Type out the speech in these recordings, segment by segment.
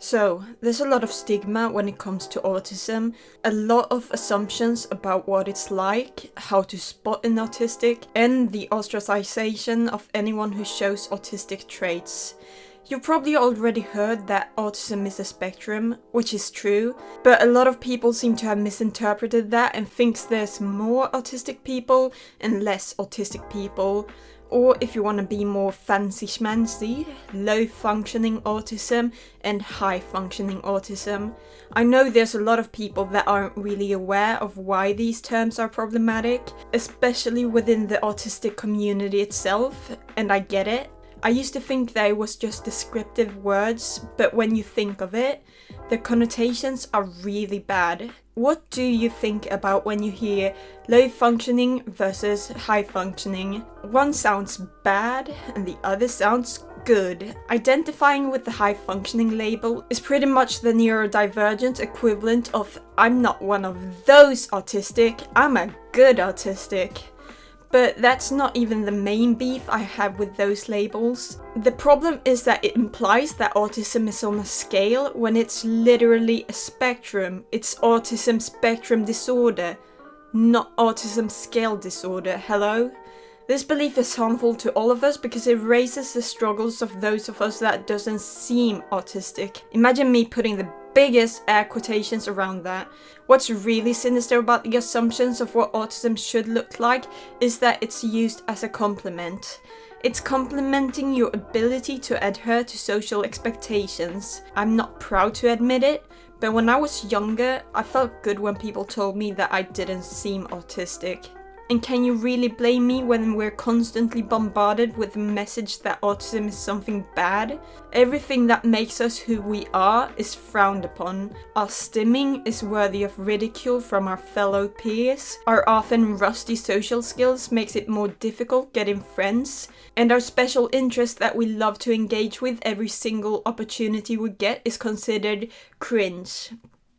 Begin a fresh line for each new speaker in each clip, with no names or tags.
So, there's a lot of stigma when it comes to autism, a lot of assumptions about what it's like, how to spot an autistic, and the ostracization of anyone who shows autistic traits. You've probably already heard that autism is a spectrum, which is true, but a lot of people seem to have misinterpreted that and thinks there's more autistic people and less autistic people. Or if you want to be more fancy schmancy, low functioning autism and high functioning autism. I know there's a lot of people that aren't really aware of why these terms are problematic, especially within the autistic community itself, and I get it. I used to think that it was just descriptive words, but when you think of it, the connotations are really bad. What do you think about when you hear low functioning versus high functioning? One sounds bad and the other sounds good. Identifying with the high functioning label is pretty much the neurodivergent equivalent of I'm not one of those autistic, I'm a good autistic. But that's not even the main beef I have with those labels. The problem is that it implies that autism is on a scale when it's literally a spectrum. It's autism spectrum disorder, not autism scale disorder. Hello? This belief is harmful to all of us because it raises the struggles of those of us that doesn't seem autistic. Imagine me putting the biggest air quotations around that. What's really sinister about the assumptions of what autism should look like is that it's used as a compliment. It's complimenting your ability to adhere to social expectations. I'm not proud to admit it, but when I was younger, I felt good when people told me that I didn't seem autistic. And can you really blame me when we're constantly bombarded with the message that autism is something bad? Everything that makes us who we are is frowned upon. Our stimming is worthy of ridicule from our fellow peers. Our often rusty social skills makes it more difficult getting friends. And our special interest that we love to engage with every single opportunity we get is considered cringe.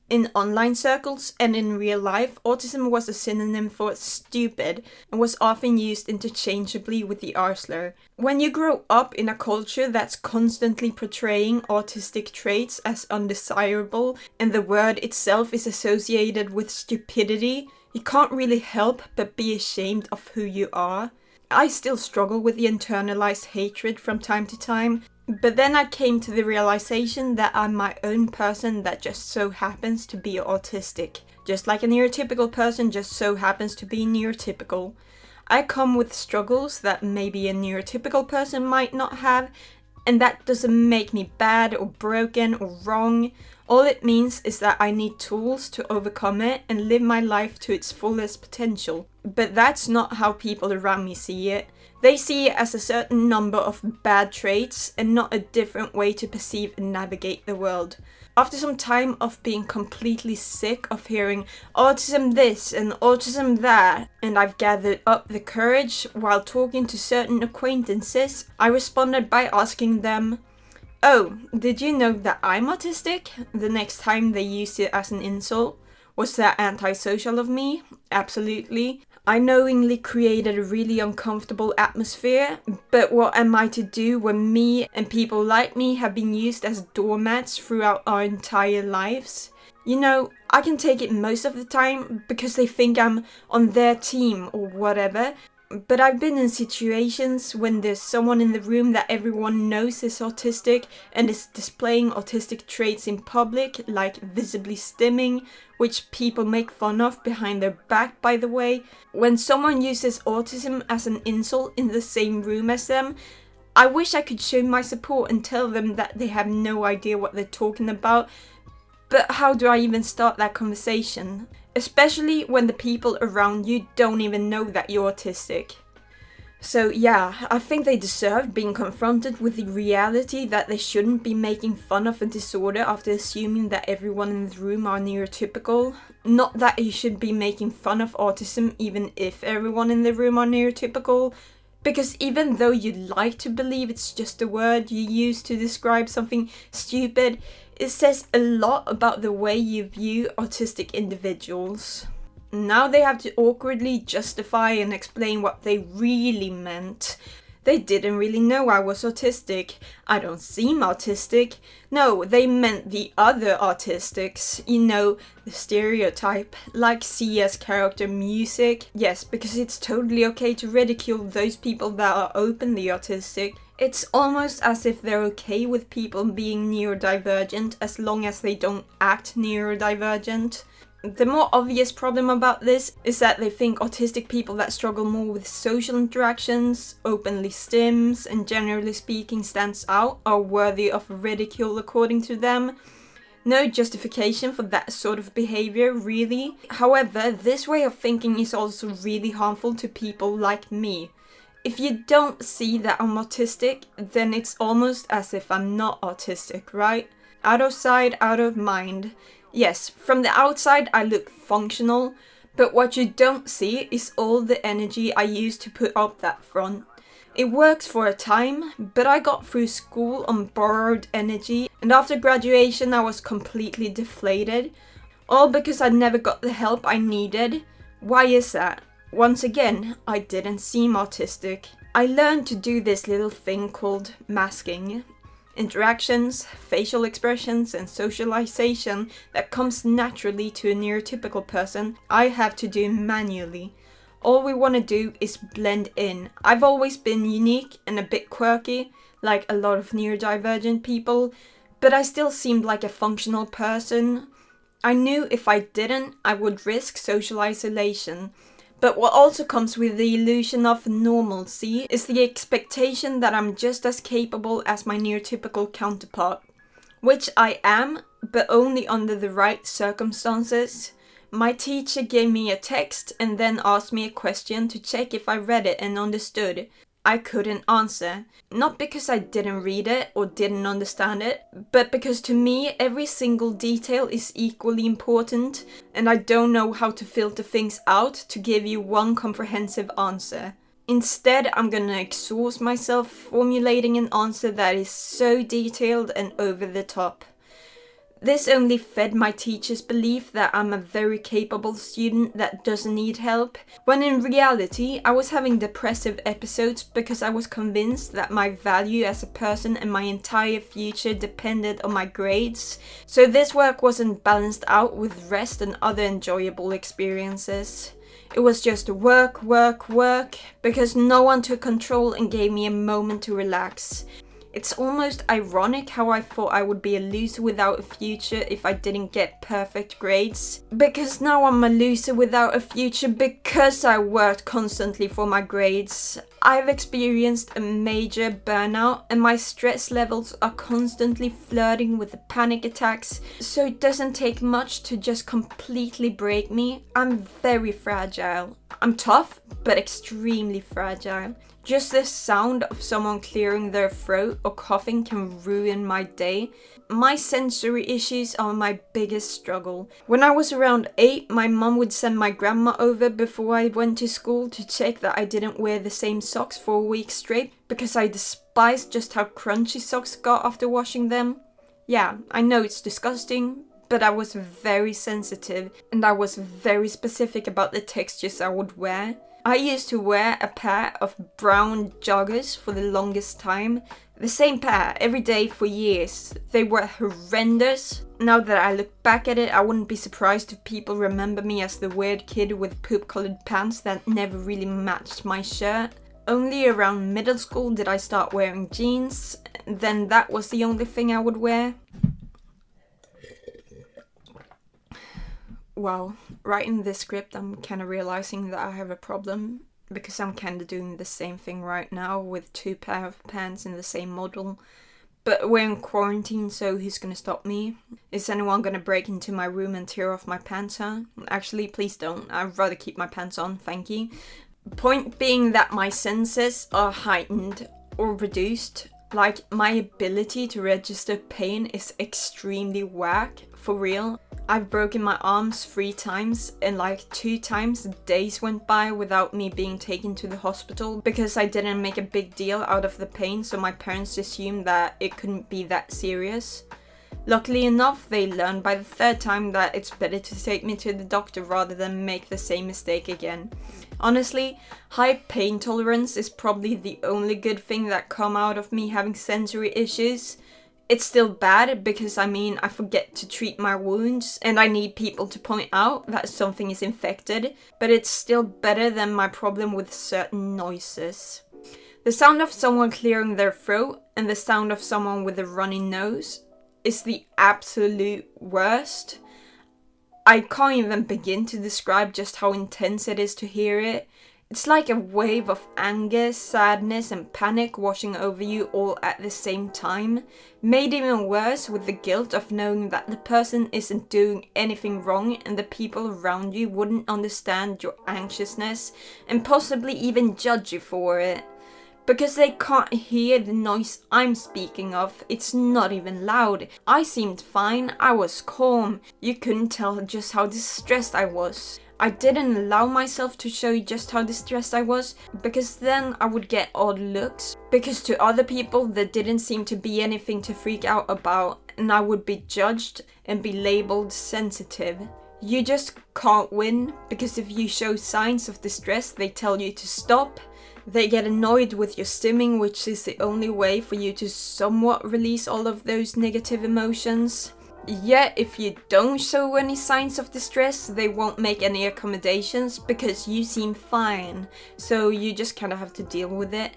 In online circles and in real life, autism was a synonym for stupid and was often used interchangeably with the R slur. When you grow up in a culture that's constantly portraying autistic traits as undesirable and the word itself is associated with stupidity, you can't really help but be ashamed of who you are. I still struggle with the internalized hatred from time to time. But then I came to the realization that I'm my own person that just so happens to be autistic. Just like a neurotypical person just so happens to be neurotypical. I come with struggles that maybe a neurotypical person might not have, and that doesn't make me bad or broken or wrong. All it means is that I need tools to overcome it and live my life to its fullest potential. But that's not how people around me see it. They see it as a certain number of bad traits and not a different way to perceive and navigate the world. After some time of being completely sick of hearing autism this and autism that, and I've gathered up the courage while talking to certain acquaintances, I responded by asking them, "Oh, did you know that I'm autistic?" The next time they used it as an insult. Was that antisocial of me? Absolutely. I knowingly created a really uncomfortable atmosphere, but what am I to do when me and people like me have been used as doormats throughout our entire lives? You know, I can take it most of the time because they think I'm on their team or whatever. But I've been in situations when there's someone in the room that everyone knows is autistic and is displaying autistic traits in public, like visibly stimming, which people make fun of behind their back, by the way. When someone uses autism as an insult in the same room as them, I wish I could show my support and tell them that they have no idea what they're talking about. But how do I even start that conversation? Especially when the people around you don't even know that you're autistic. So yeah, I think they deserve being confronted with the reality that they shouldn't be making fun of a disorder after assuming that everyone in the room are neurotypical. Not that you should be making fun of autism even if everyone in the room are neurotypical. Because even though you'd like to believe it's just a word you use to describe something stupid, it says a lot about the way you view autistic individuals. Now they have to awkwardly justify and explain what they really meant. They didn't really know I was autistic. I don't seem autistic. No, they meant the other autistics. You know, the stereotype, like CS character music. Yes, because it's totally okay to ridicule those people that are openly autistic. It's almost as if they're okay with people being neurodivergent as long as they don't act neurodivergent. The more obvious problem about this is that they think autistic people that struggle more with social interactions, openly stims, and generally speaking stands out are worthy of ridicule according to them. No justification for that sort of behavior, really. However, this way of thinking is also really harmful to people like me. If you don't see that I'm autistic, then it's almost as if I'm not autistic, right? Out of sight, out of mind. Yes, from the outside I look functional, but what you don't see is all the energy I used to put up that front. It works for a time, but I got through school on borrowed energy, and after graduation I was completely deflated. All because I never got the help I needed. Why is that? Once again, I didn't seem autistic. I learned to do this little thing called masking. Interactions, facial expressions, and socialization that comes naturally to a neurotypical person, I have to do manually. All we want to do is blend in. I've always been unique and a bit quirky, like a lot of neurodivergent people, but I still seemed like a functional person. I knew if I didn't, I would risk social isolation. But what also comes with the illusion of normalcy is the expectation that I'm just as capable as my neurotypical counterpart. Which I am, but only under the right circumstances. My teacher gave me a text and then asked me a question to check if I read it and understood. I couldn't answer. Not because I didn't read it or didn't understand it, but because to me every single detail is equally important and I don't know how to filter things out to give you one comprehensive answer. Instead, I'm gonna exhaust myself formulating an answer that is so detailed and over the top. This only fed my teacher's belief that I'm a very capable student that doesn't need help, when in reality I was having depressive episodes because I was convinced that my value as a person and my entire future depended on my grades, so this work wasn't balanced out with rest and other enjoyable experiences. It was just work, work, work, because no one took control and gave me a moment to relax. It's almost ironic how I thought I would be a loser without a future if I didn't get perfect grades. Because now I'm a loser without a future because I worked constantly for my grades. I've experienced a major burnout and my stress levels are constantly flirting with the panic attacks, so it doesn't take much to just completely break me. I'm very fragile. I'm tough, but extremely fragile. Just the sound of someone clearing their throat or coughing can ruin my day. My sensory issues are my biggest struggle. When I was around 8, my mum would send my grandma over before I went to school to check that I didn't wear the same socks for a week straight because I despised just how crunchy socks got after washing them. Yeah, I know it's disgusting, but I was very sensitive and I was very specific about the textures I would wear. I used to wear a pair of brown joggers for the longest time. The same pair every day for years. They were horrendous. Now that I look back at it, I wouldn't be surprised if people remember me as the weird kid with poop-colored pants that never really matched my shirt. Only around middle school did I start wearing jeans. Then that was the only thing I would wear. Wow, writing this script I'm kind of realizing that I have a problem because I'm kind of doing the same thing right now with 2 pair of pants in the same model. But we're in quarantine, so who's gonna stop me? Is anyone gonna break into my room and tear off my pants, huh? Actually, please don't. I'd rather keep my pants on, thank you. Point being that my senses are heightened or reduced. Like, my ability to register pain is extremely whack, for real. I've broken my arms 3 times and like 2 times days went by without me being taken to the hospital because I didn't make a big deal out of the pain, so my parents assumed that it couldn't be that serious. Luckily enough, they learned by the 3rd time that it's better to take me to the doctor rather than make the same mistake again. Honestly, high pain tolerance is probably the only good thing that come out of me having sensory issues. It's still bad because I forget to treat my wounds and I need people to point out that something is infected, but it's still better than my problem with certain noises. The sound of someone clearing their throat and the sound of someone with a runny nose is the absolute worst. I can't even begin to describe just how intense it is to hear it. It's like a wave of anger, sadness and panic washing over you all at the same time, made even worse with the guilt of knowing that the person isn't doing anything wrong and the people around you wouldn't understand your anxiousness and possibly even judge you for it. Because they can't hear the noise I'm speaking of, it's not even loud. I seemed fine, I was calm. You couldn't tell just how distressed I was. I didn't allow myself to show you just how distressed I was, because then I would get odd looks. Because to other people there didn't seem to be anything to freak out about, and I would be judged and be labeled sensitive. You just can't win, because if you show signs of distress they tell you to stop. They get annoyed with your stimming, which is the only way for you to somewhat release all of those negative emotions. Yet, if you don't show any signs of distress, they won't make any accommodations because you seem fine, so you just kind of have to deal with it.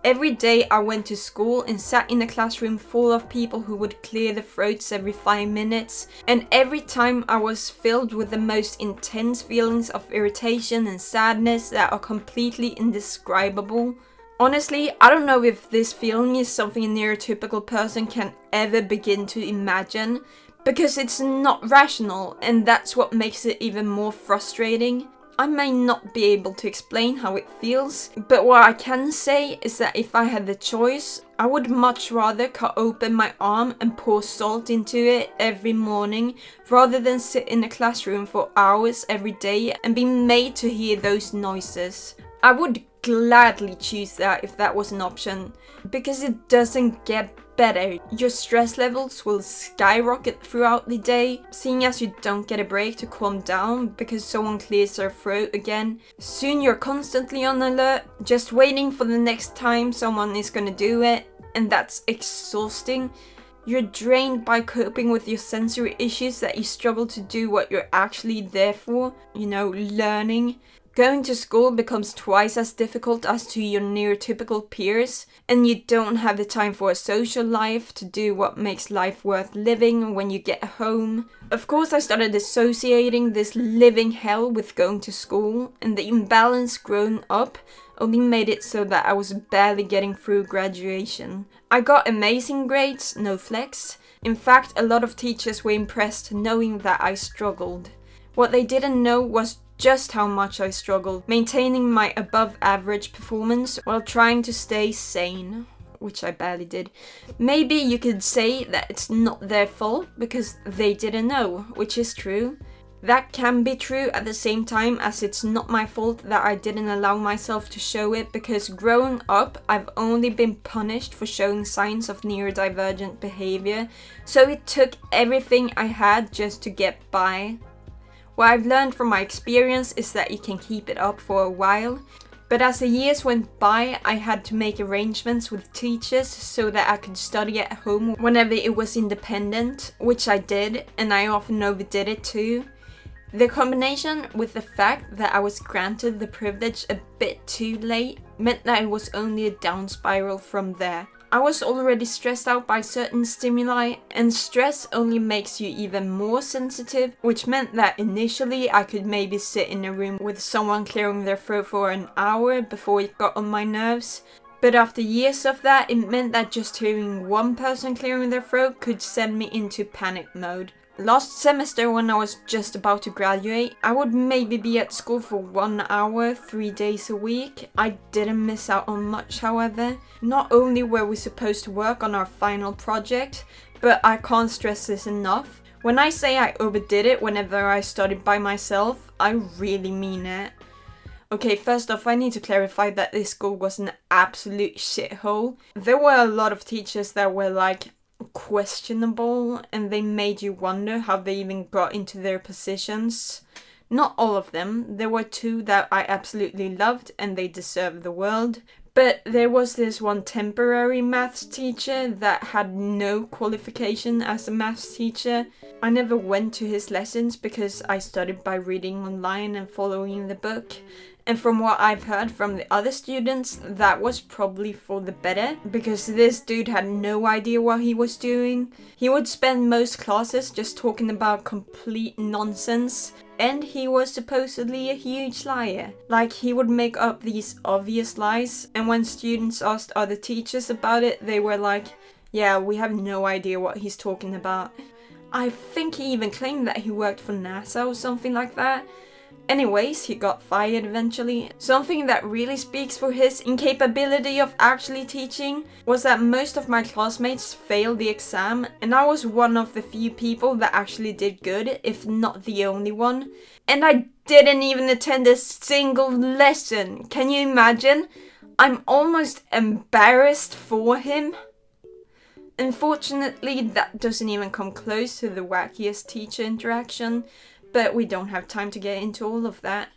Every day I went to school and sat in a classroom full of people who would clear their throats every 5 minutes, and every time I was filled with the most intense feelings of irritation and sadness that are completely indescribable. Honestly, I don't know if this feeling is something a neurotypical person can ever begin to imagine, because it's not rational, and that's what makes it even more frustrating. I may not be able to explain how it feels, but what I can say is that if I had the choice, I would much rather cut open my arm and pour salt into it every morning, rather than sit in a classroom for hours every day and be made to hear those noises. I would gladly choose that if that was an option, because it doesn't get better. Your stress levels will skyrocket throughout the day, seeing as you don't get a break to calm down because someone clears their throat again. Soon you're constantly on alert, just waiting for the next time someone is gonna do it, and that's exhausting. You're drained by coping with your sensory issues that you struggle to do what you're actually there for, learning. Going to school becomes twice as difficult as to your neurotypical peers, and you don't have the time for a social life to do what makes life worth living when you get home. Of course, I started associating this living hell with going to school, and the imbalance growing up only made it so that I was barely getting through graduation. I got amazing grades, no flex. In fact, a lot of teachers were impressed knowing that I struggled. What they didn't know was just how much I struggled maintaining my above average performance while trying to stay sane, which I barely did. Maybe you could say that it's not their fault because they didn't know, which is true. That can be true at the same time as it's not my fault that I didn't allow myself to show it, because growing up I've only been punished for showing signs of neurodivergent behavior, so it took everything I had just to get by. What I've learned from my experience is that you can keep it up for a while, but as the years went by, I had to make arrangements with teachers so that I could study at home whenever it was independent, which I did, and I often overdid it too. The combination with the fact that I was granted the privilege a bit too late meant that it was only a down spiral from there. I was already stressed out by certain stimuli, and stress only makes you even more sensitive, which meant that initially I could maybe sit in a room with someone clearing their throat for an hour before it got on my nerves. But after years of that, it meant that just hearing one person clearing their throat could send me into panic mode. Last semester, when I was just about to graduate, I would maybe be at school for 1 hour, 3 days a week. I didn't miss out on much, however. Not only were we supposed to work on our final project, but I can't stress this enough. When I say I overdid it whenever I studied by myself, I really mean it. Okay, first off, I need to clarify that this school was an absolute shithole. There were a lot of teachers that were questionable, and they made you wonder how they even got into their positions. Not all of them. There were 2 that I absolutely loved and they deserve the world. But there was this one temporary maths teacher that had no qualification as a maths teacher. I never went to his lessons because I studied by reading online and following the book. And from what I've heard from the other students, that was probably for the better, because this dude had no idea what he was doing. He would spend most classes just talking about complete nonsense, and he was supposedly a huge liar. Like, he would make up these obvious lies, and when students asked other teachers about it, they were like, yeah, we have no idea what he's talking about. I think he even claimed that he worked for NASA or something like that. Anyways, he got fired eventually. Something that really speaks for his incapability of actually teaching was that most of my classmates failed the exam, and I was one of the few people that actually did good, if not the only one. And I didn't even attend a single lesson. Can you imagine? I'm almost embarrassed for him. Unfortunately, that doesn't even come close to the wackiest teacher interaction. But we don't have time to get into all of that.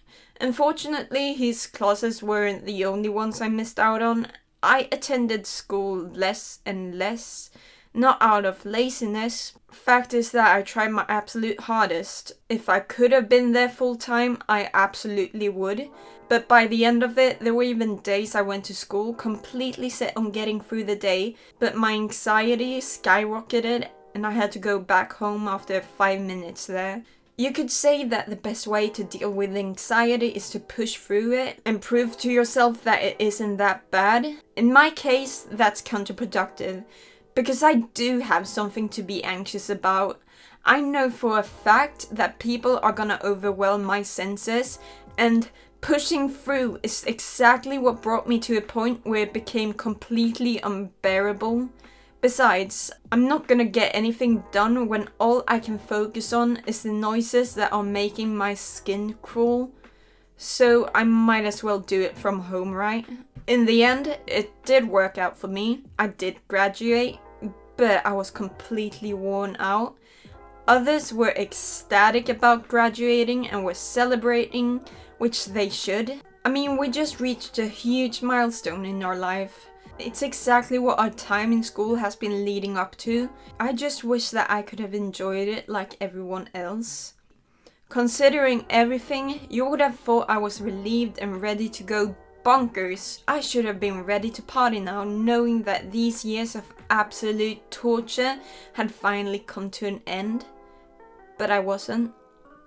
Unfortunately, his classes weren't the only ones I missed out on. I attended school less and less, not out of laziness. Fact is that I tried my absolute hardest. If I could have been there full time, I absolutely would. But by the end of it, there were even days I went to school completely set on getting through the day, but my anxiety skyrocketed and I had to go back home after 5 minutes there. You could say that the best way to deal with anxiety is to push through it and prove to yourself that it isn't that bad. In my case, that's counterproductive, because I do have something to be anxious about. I know for a fact that people are gonna overwhelm my senses, and pushing through is exactly what brought me to a point where it became completely unbearable. Besides, I'm not gonna get anything done when all I can focus on is the noises that are making my skin crawl. So I might as well do it from home, right? In the end, it did work out for me. I did graduate, but I was completely worn out. Others were ecstatic about graduating and were celebrating, which they should. I mean, we just reached a huge milestone in our life. It's exactly what our time in school has been leading up to. I just wish that I could have enjoyed it like everyone else. Considering everything, you would have thought I was relieved and ready to go bonkers. I should have been ready to party now, knowing that these years of absolute torture had finally come to an end. But I wasn't.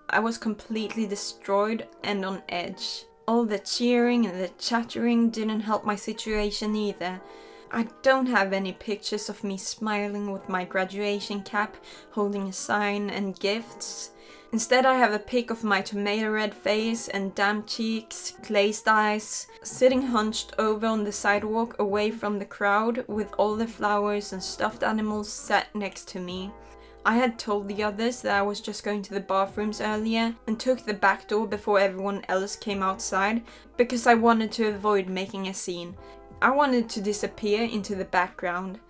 I was completely destroyed and on edge. All the cheering and the chattering didn't help my situation either. I don't have any pictures of me smiling with my graduation cap, holding a sign and gifts. Instead, I have a pic of my tomato red face and damp cheeks, glazed eyes, sitting hunched over on the sidewalk away from the crowd with all the flowers and stuffed animals sat next to me. I had told the others that I was just going to the bathrooms earlier and took the back door before everyone else came outside because I wanted to avoid making a scene. I wanted to disappear into the background.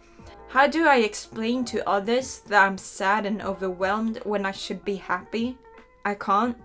How do I explain to others that I'm sad and overwhelmed when I should be happy? I can't.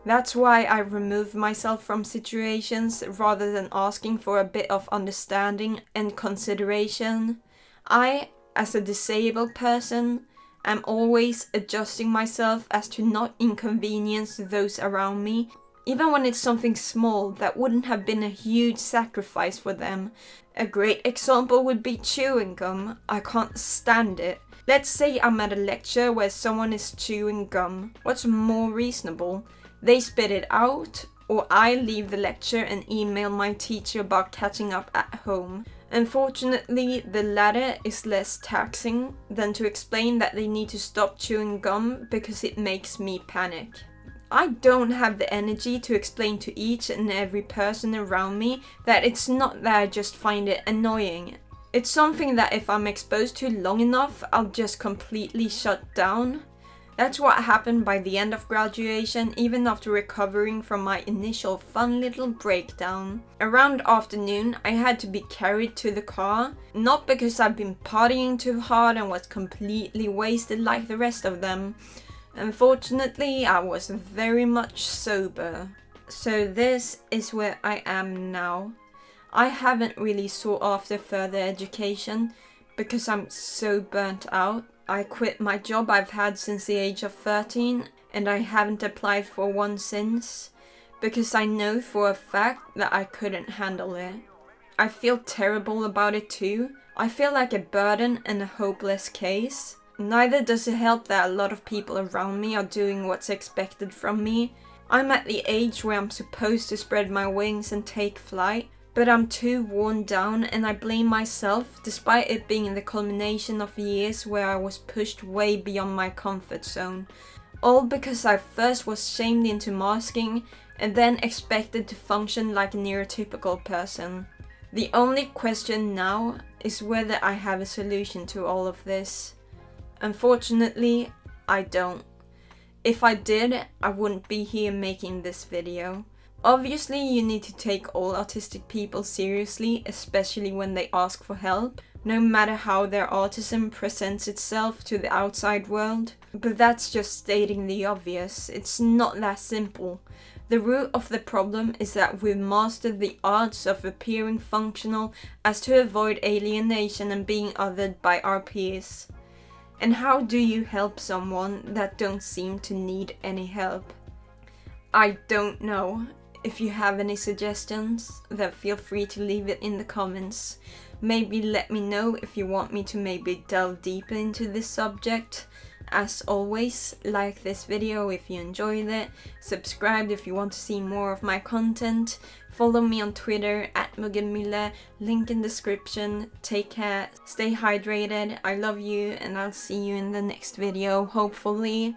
That's why I remove myself from situations rather than asking for a bit of understanding and consideration. I, as a disabled person, I'm always adjusting myself as to not inconvenience those around me, even when it's something small that wouldn't have been a huge sacrifice for them. A great example would be chewing gum. I can't stand it. Let's say I'm at a lecture where someone is chewing gum. What's more reasonable? They spit it out, or I leave the lecture and email my teacher about catching up at home. Unfortunately, the latter is less taxing than to explain that they need to stop chewing gum because it makes me panic. I don't have the energy to explain to each and every person around me that it's not that I just find it annoying. It's something that if I'm exposed to long enough, I'll just completely shut down. That's what happened by the end of graduation, even after recovering from my initial fun little breakdown. Around afternoon, I had to be carried to the car, not because I've been partying too hard and was completely wasted like the rest of them. Unfortunately, I was very much sober. So this is where I am now. I haven't really sought after further education because I'm so burnt out. I quit my job I've had since the age of 13 and I haven't applied for one since because I know for a fact that I couldn't handle it. I feel terrible about it too. I feel like a burden and a hopeless case. Neither does it help that a lot of people around me are doing what's expected from me. I'm at the age where I'm supposed to spread my wings and take flight, but I'm too worn down and I blame myself despite it being the culmination of years where I was pushed way beyond my comfort zone. All because I first was shamed into masking and then expected to function like a neurotypical person. The only question now is whether I have a solution to all of this. Unfortunately, I don't. If I did, I wouldn't be here making this video. Obviously, you need to take all autistic people seriously, especially when they ask for help, no matter how their autism presents itself to the outside world. But that's just stating the obvious. It's not that simple. The root of the problem is that we've mastered the arts of appearing functional as to avoid alienation and being othered by our peers. And how do you help someone that don't seem to need any help? I don't know. If you have any suggestions, then feel free to leave it in the comments. Maybe let me know if you want me to maybe delve deeper into this subject. As always, like this video if you enjoyed it, subscribe if you want to see more of my content, follow me on Twitter @Muggen, link in description. Take care, stay hydrated, I love you, and I'll see you in the next video, hopefully.